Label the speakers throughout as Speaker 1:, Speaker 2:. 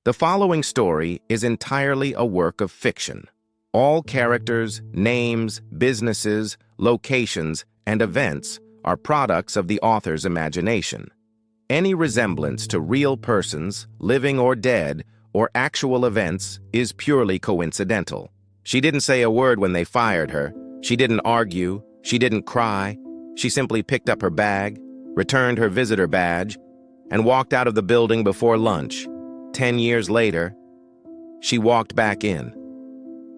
Speaker 1: The following story is entirely a work of fiction. All characters, names, businesses, locations, and events are products of the author's imagination. Any resemblance to real persons, living or dead, or actual events is purely coincidental. She didn't say a word when they fired her. She didn't argue. She didn't cry. She simply picked up her bag, returned her visitor badge, and walked out of the building before lunch. 10 years later, she walked back in.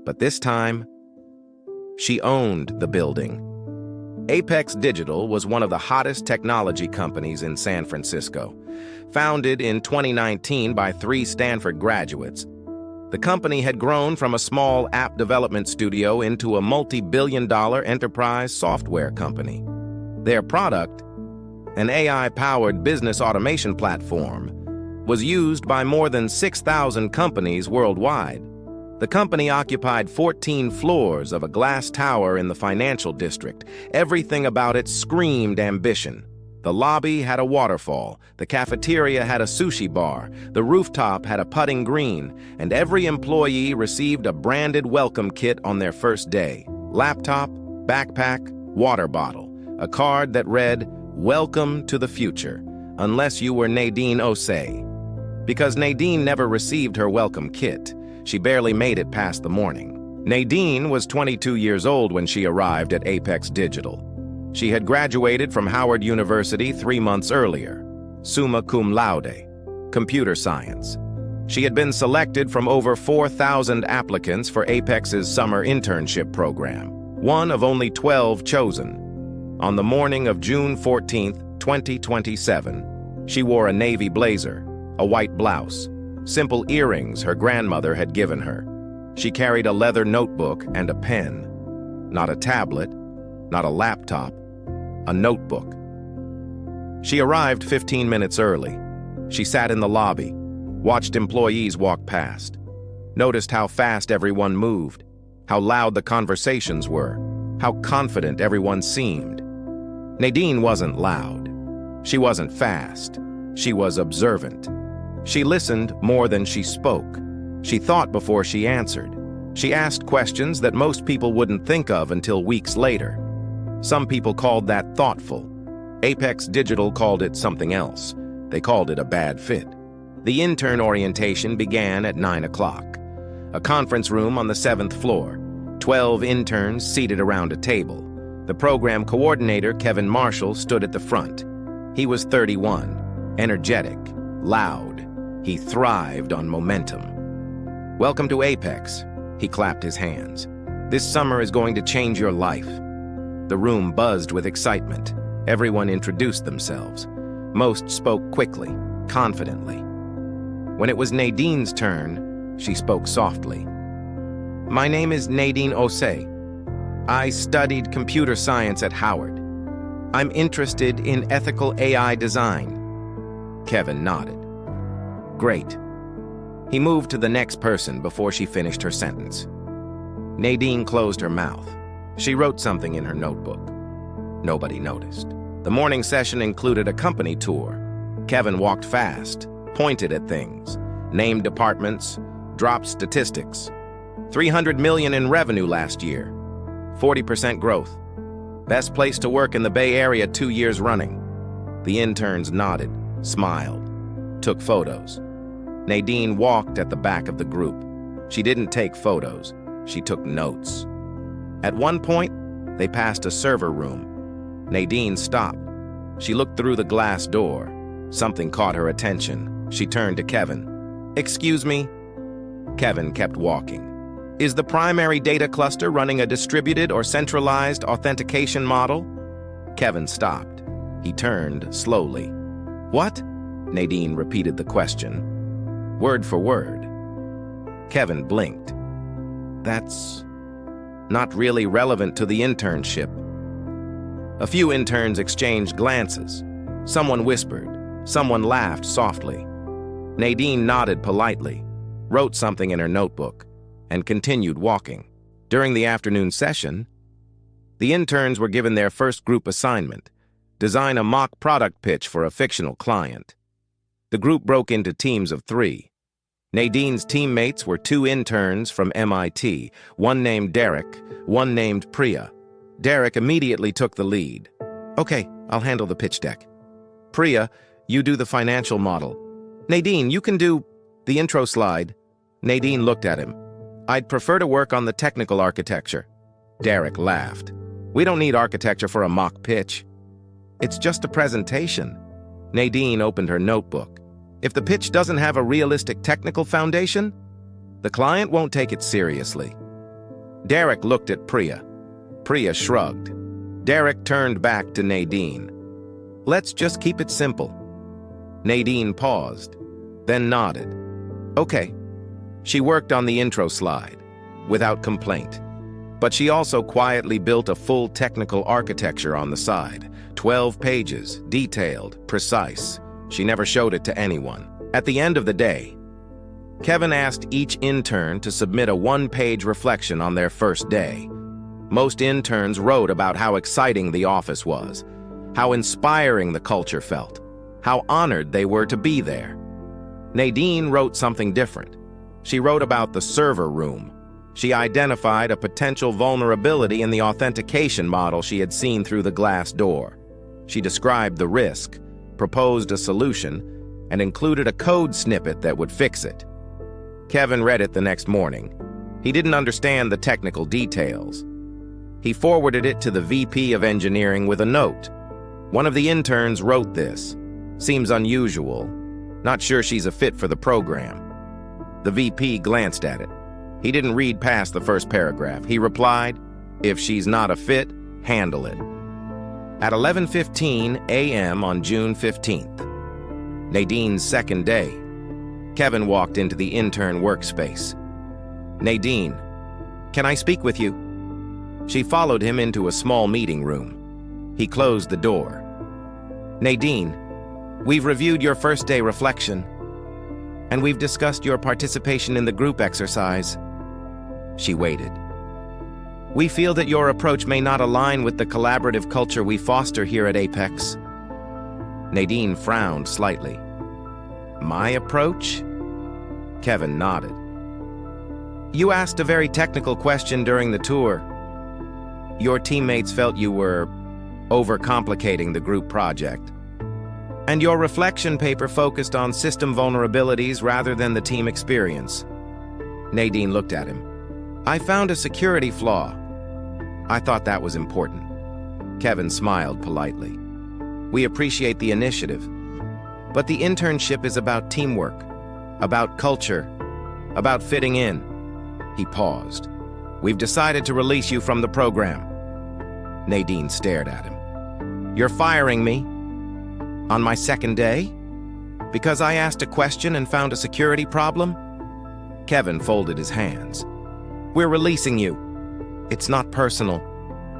Speaker 1: But this time, she owned the building. Apex Digital was one of the hottest technology companies in San Francisco. Founded in 2019 by 3 Stanford graduates, the company had grown from a small app development studio into a multi-billion-dollar enterprise software company. Their product, an AI-powered business automation platform, was used by more than 6,000 companies worldwide. The company occupied 14 floors of a glass tower in the financial district. Everything about it screamed ambition. The lobby had a waterfall, the cafeteria had a sushi bar, the rooftop had a putting green, and every employee received a branded welcome kit on their first day. Laptop, backpack, water bottle, a card that read, "Welcome to the future, unless you were Nadine Osei." Because Nadine never received her welcome kit, she barely made it past the morning. Nadine was 22 years old when she arrived at Apex Digital. She had graduated from Howard University 3 months earlier, summa cum laude, computer science. She had been selected from over 4,000 applicants for Apex's summer internship program, one of only 12 chosen. On the morning of June 14, 2027, she wore a navy blazer, a white blouse, simple earrings her grandmother had given her. She carried a leather notebook and a pen. Not a tablet, not a laptop, a notebook. She arrived 15 minutes early. She sat in the lobby, watched employees walk past, noticed how fast everyone moved, how loud the conversations were, how confident everyone seemed. Nadine wasn't loud. She wasn't fast. She was observant. She listened more than she spoke. She thought before she answered. She asked questions that most people wouldn't think of until weeks later. Some people called that thoughtful. Apex Digital called it something else. They called it a bad fit. The intern orientation began at 9 o'clock. A conference room on the 7th floor. 12 interns seated around a table. The program coordinator, Kevin Marshall, stood at the front. He was 31, energetic, loud. He thrived on momentum. "Welcome to Apex." He clapped his hands. "This summer is going to change your life." The room buzzed with excitement. Everyone introduced themselves. Most spoke quickly, confidently. When it was Nadine's turn, she spoke softly. "My name is Nadine Osei. I studied computer science at Howard. I'm interested in ethical AI design." Kevin nodded. "Great." He moved to the next person before she finished her sentence. Nadine closed her mouth. She wrote something in her notebook. Nobody noticed. The morning session included a company tour. Kevin walked fast, pointed at things, named departments, dropped statistics. 300 million in revenue last year. 40% growth. Best place to work in the Bay Area 2 years running. The interns nodded, smiled, took photos. Nadine walked at the back of the group. She didn't take photos. She took notes. At one point, they passed a server room. Nadine stopped. She looked through the glass door. Something caught her attention. She turned to Kevin. "Excuse me?" Kevin kept walking. "Is the primary data cluster running a distributed or centralized authentication model?" Kevin stopped. He turned slowly. "What?" Nadine repeated the question, word for word. Kevin blinked. "That's not really relevant to the internship." A few interns exchanged glances. Someone whispered. Someone laughed softly. Nadine nodded politely, wrote something in her notebook, and continued walking. During the afternoon session, the interns were given their first group assignment: design a mock product pitch for a fictional client. The group broke into teams of 3. Nadine's teammates were two interns from MIT, one named Derek, one named Priya. Derek immediately took the lead. "Okay, I'll handle the pitch deck. Priya, you do the financial model. Nadine, you can do the intro slide." Nadine looked at him. "I'd prefer to work on the technical architecture." Derek laughed. "We don't need architecture for a mock pitch. It's just a presentation." Nadine opened her notebook. "If the pitch doesn't have a realistic technical foundation, the client won't take it seriously." Derek looked at Priya. Priya shrugged. Derek turned back to Nadine. "Let's just keep it simple." Nadine paused, then nodded. "Okay." She worked on the intro slide, without complaint. But she also quietly built a full technical architecture on the side. 12 pages, detailed, precise. She never showed it to anyone. At the end of the day, Kevin asked each intern to submit a one-page reflection on their first day. Most interns wrote about how exciting the office was, how inspiring the culture felt, how honored they were to be there. Nadine wrote something different. She wrote about the server room. She identified a potential vulnerability in the authentication model she had seen through the glass door. She described the risk, proposed a solution, and included a code snippet that would fix it. Kevin read it the next morning. He didn't understand the technical details. He forwarded it to the VP of Engineering with a note. "One of the interns wrote this. Seems unusual. Not sure she's a fit for the program." The VP glanced at it. He didn't read past the first paragraph. He replied, "If she's not a fit, handle it." At 11:15 a.m. on June 15th, Nadine's second day, Kevin walked into the intern workspace. "Nadine, can I speak with you?" She followed him into a small meeting room. He closed the door. "Nadine, we've reviewed your first day reflection, and we've discussed your participation in the group exercise." She waited. "We feel that your approach may not align with the collaborative culture we foster here at Apex." Nadine frowned slightly. "My approach?" Kevin nodded. "You asked a very technical question during the tour. Your teammates felt you were overcomplicating the group project. And your reflection paper focused on system vulnerabilities rather than the team experience." Nadine looked at him. "I found a security flaw. I thought that was important." Kevin smiled politely. "We appreciate the initiative, but the internship is about teamwork, about culture, about fitting in." He paused. "We've decided to release you from the program." Nadine stared at him. "You're firing me? On my second day? Because I asked a question and found a security problem?" Kevin folded his hands. "We're releasing you. It's not personal."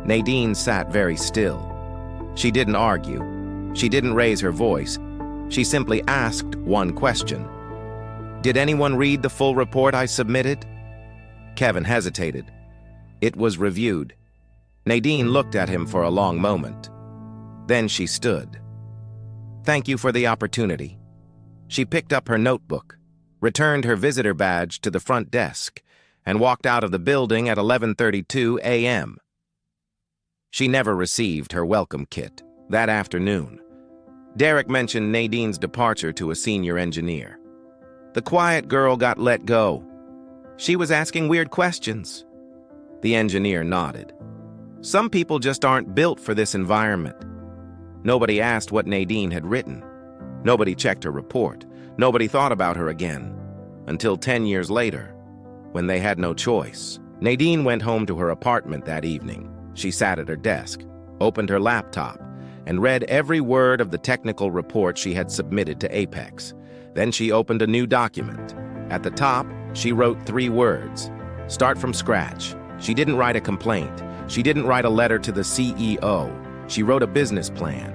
Speaker 1: Nadine sat very still. She didn't argue. She didn't raise her voice. She simply asked one question. "Did anyone read the full report I submitted?" Kevin hesitated. "It was reviewed." Nadine looked at him for a long moment. Then she stood. "Thank you for the opportunity." She picked up her notebook, returned her visitor badge to the front desk, and walked out of the building at 11:32 a.m. She never received her welcome kit that afternoon. Derek mentioned Nadine's departure to a senior engineer. "The quiet girl got let go. She was asking weird questions." The engineer nodded. "Some people just aren't built for this environment." Nobody asked what Nadine had written. Nobody checked her report. Nobody thought about her again. Until 10 years later, when they had no choice. Nadine went home to her apartment that evening. She sat at her desk, opened her laptop, and read every word of the technical report she had submitted to Apex. Then she opened a new document. At the top, she wrote 3 words. Start from scratch. She didn't write a complaint. She didn't write a letter to the CEO. She wrote a business plan.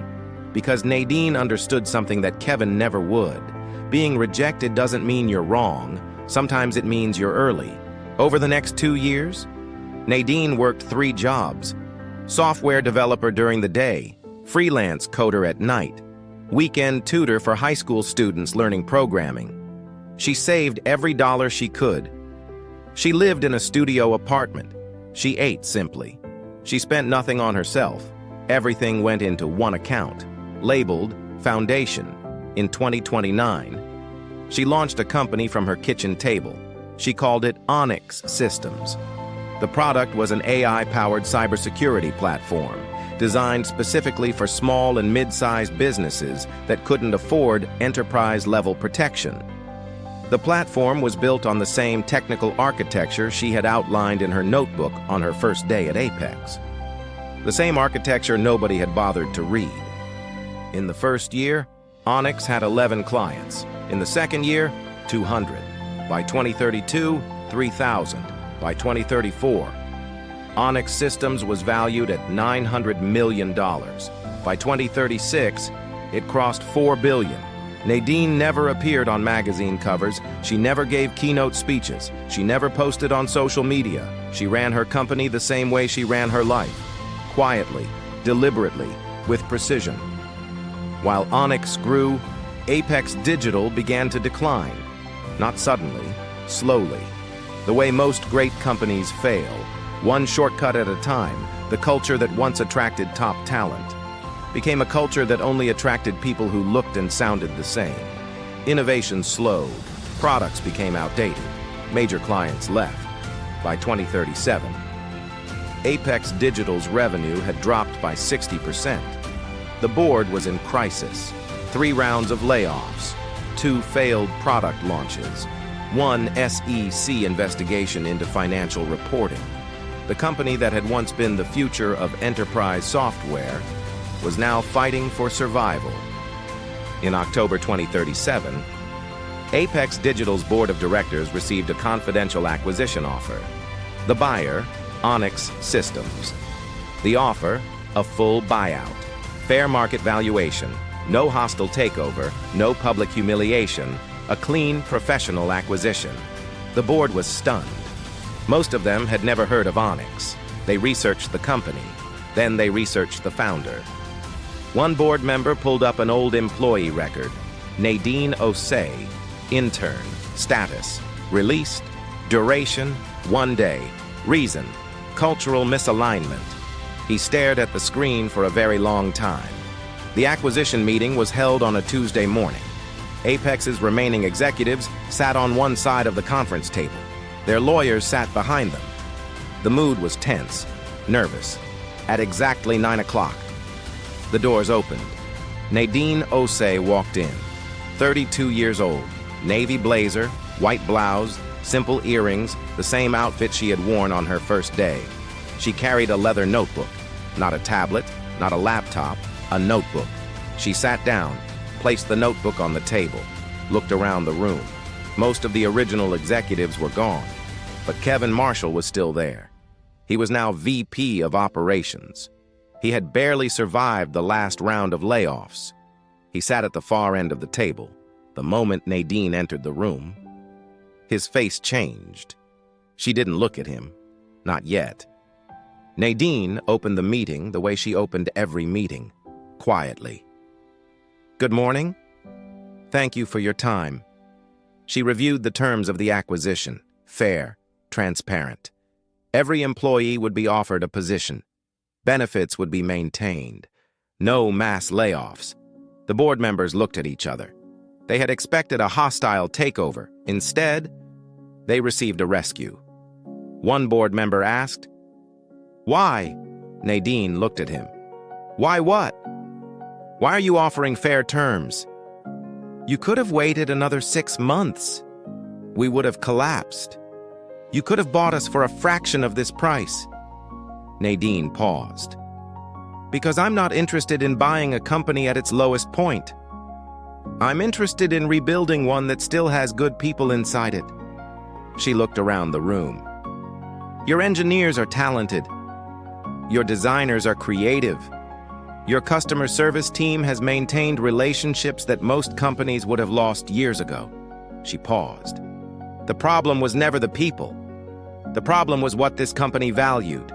Speaker 1: Because Nadine understood something that Kevin never would. Being rejected doesn't mean you're wrong. Sometimes it means you're early. Over the next 2 years, Nadine worked 3 jobs. Software developer during the day, freelance coder at night, weekend tutor for high school students learning programming. She saved every dollar she could. She lived in a studio apartment. She ate simply. She spent nothing on herself. Everything went into one account, labeled Foundation. In 2029, she launched a company from her kitchen table. She called it Onyx Systems. The product was an AI-powered cybersecurity platform designed specifically for small and mid-sized businesses that couldn't afford enterprise-level protection. The platform was built on the same technical architecture she had outlined in her notebook on her first day at Apex. The same architecture nobody had bothered to read. In the first year, Onyx had 11 clients. In the second year, 200. By 2032, 3,000. By 2034, Onyx Systems was valued at $900 million. By 2036, it crossed $4 billion. Nadine never appeared on magazine covers. She never gave keynote speeches. She never posted on social media. She ran her company the same way she ran her life. Quietly, deliberately, with precision. While Onyx grew, Apex Digital began to decline. Not suddenly, slowly. The way most great companies fail, one shortcut at a time, the culture that once attracted top talent became a culture that only attracted people who looked and sounded the same. Innovation slowed, products became outdated, major clients left. By 2037, Apex Digital's revenue had dropped by 60%. The board was in crisis. 3 rounds of layoffs, 2 failed product launches, 1 SEC investigation into financial reporting. The company that had once been the future of enterprise software was now fighting for survival. In October 2037, Apex Digital's board of directors received a confidential acquisition offer. The buyer, Onyx Systems. The offer, a full buyout. Fair market valuation, no hostile takeover, no public humiliation, a clean, professional acquisition. The board was stunned. Most of them had never heard of Onyx. They researched the company. Then they researched the founder. One board member pulled up an old employee record. Nadine Osei, intern, status, released, duration, 1 day, reason, cultural misalignment. He stared at the screen for a very long time. The acquisition meeting was held on a Tuesday morning. Apex's remaining executives sat on one side of the conference table. Their lawyers sat behind them. The mood was tense, nervous. At exactly 9 o'clock, the doors opened. Nadine Osei walked in. 32 years old, navy blazer, white blouse, simple earrings, the same outfit she had worn on her first day. She carried a leather notebook, not a tablet, not a laptop, a notebook. She sat down, placed the notebook on the table, looked around the room. Most of the original executives were gone, but Kevin Marshall was still there. He was now VP of Operations. He had barely survived the last round of layoffs. He sat at the far end of the table. The moment Nadine entered the room, his face changed. She didn't look at him. Not yet. Nadine opened the meeting the way she opened every meeting, quietly. "Good morning. Thank you for your time." She reviewed the terms of the acquisition. Fair, transparent. Every employee would be offered a position. Benefits would be maintained. No mass layoffs. The board members looked at each other. They had expected a hostile takeover. Instead, they received a rescue. One board member asked, "Why?" Nadine looked at him. "Why what? Why are you offering fair terms? You could have waited another 6 months. We would have collapsed. You could have bought us for a fraction of this price." Nadine paused. "Because I'm not interested in buying a company at its lowest point. I'm interested in rebuilding one that still has good people inside it." She looked around the room. "Your engineers are talented. Your designers are creative. Your customer service team has maintained relationships that most companies would have lost years ago." She paused. "The problem was never the people. The problem was what this company valued."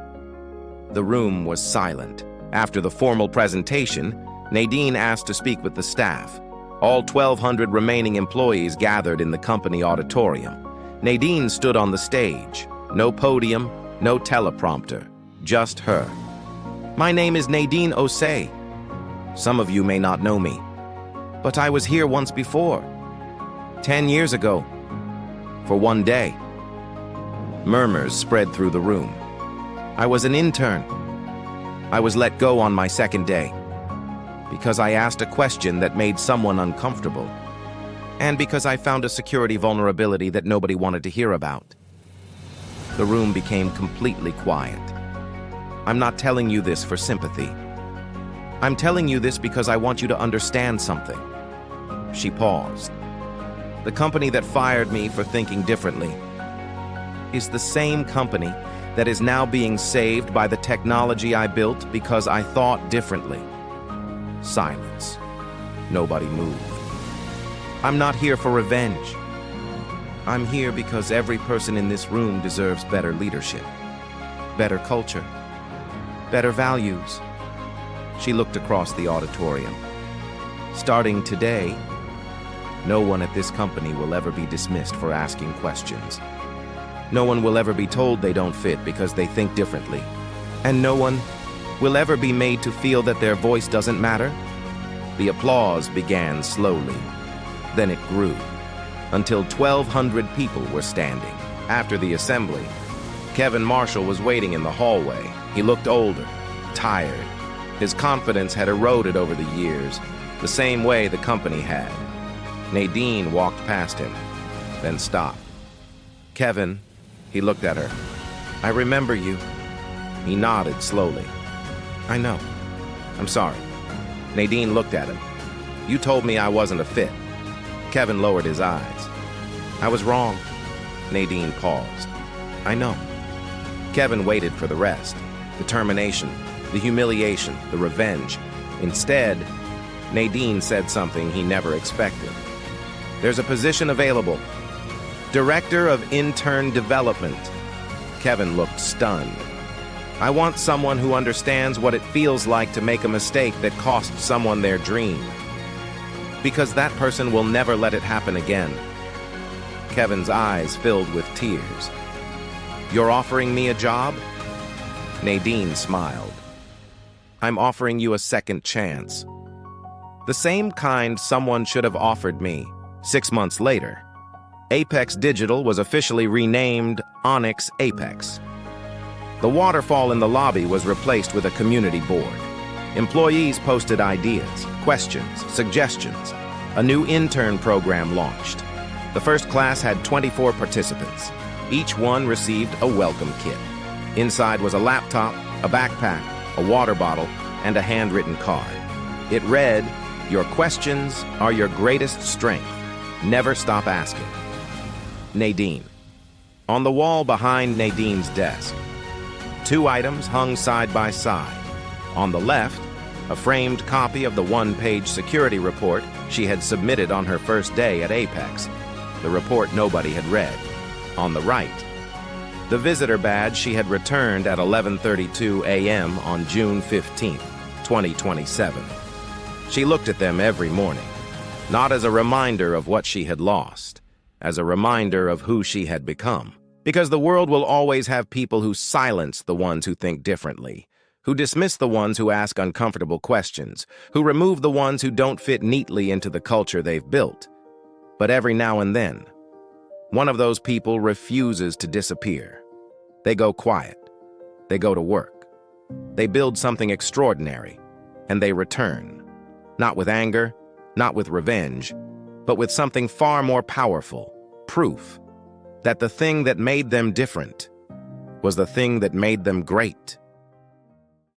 Speaker 1: The room was silent. After the formal presentation, Nadine asked to speak with the staff. All 1,200 remaining employees gathered in the company auditorium. Nadine stood on the stage. No podium, no teleprompter, just her. "My name is Nadine Osei. Some of you may not know me, but I was here once before, 10 years ago, for one day." Murmurs spread through the room. "I was an intern. I was let go on my second day because I asked a question that made someone uncomfortable, and because I found a security vulnerability that nobody wanted to hear about." The room became completely quiet. "I'm not telling you this for sympathy. I'm telling you this because I want you to understand something." She paused. "The company that fired me for thinking differently is the same company that is now being saved by the technology I built because I thought differently." Silence. Nobody moved. "I'm not here for revenge. I'm here because every person in this room deserves better leadership, better culture, better values." She looked across the auditorium. "Starting today, no one at this company will ever be dismissed for asking questions. No one will ever be told they don't fit because they think differently. And no one will ever be made to feel that their voice doesn't matter." The applause began slowly. Then it grew, until 1,200 people were standing. After the assembly, Kevin Marshall was waiting in the hallway. He looked older, tired. His confidence had eroded over the years, the same way the company had. Nadine walked past him, then stopped. "Kevin," he looked at her. "I remember you." He nodded slowly. "I know. I'm sorry." Nadine looked at him. "You told me I wasn't a fit." Kevin lowered his eyes. "I was wrong." Nadine paused. "I know." Kevin waited for the rest. The termination, the humiliation, the revenge. Instead, Nadine said something he never expected. "There's a position available. Director of Intern Development." Kevin looked stunned. "I want someone who understands what it feels like to make a mistake that cost someone their dream. Because that person will never let it happen again." Kevin's eyes filled with tears. "You're offering me a job?" Nadine smiled. "I'm offering you a second chance. The same kind someone should have offered me 6 months later." Apex Digital was officially renamed Onyx Apex. The waterfall in the lobby was replaced with a community board. Employees posted ideas, questions, suggestions. A new intern program launched. The first class had 24 participants. Each one received a welcome kit. Inside was a laptop, a backpack, a water bottle, and a handwritten card. It read, "Your questions are your greatest strength. Never stop asking." Nadine. On the wall behind Nadine's desk, 2 items hung side by side. On the left, a framed copy of the one-page security report she had submitted on her first day at Apex, the report nobody had read. On the right, the visitor badge she had returned at 11:32 a.m. on June 15, 2027. She looked at them every morning, not as a reminder of what she had lost, as a reminder of who she had become. Because the world will always have people who silence the ones who think differently, who dismiss the ones who ask uncomfortable questions, who remove the ones who don't fit neatly into the culture they've built. But every now and then, one of those people refuses to disappear. They go quiet. They go to work. They build something extraordinary, and they return. Not with anger, not with revenge, but with something far more powerful, proof that the thing that made them different was the thing that made them great.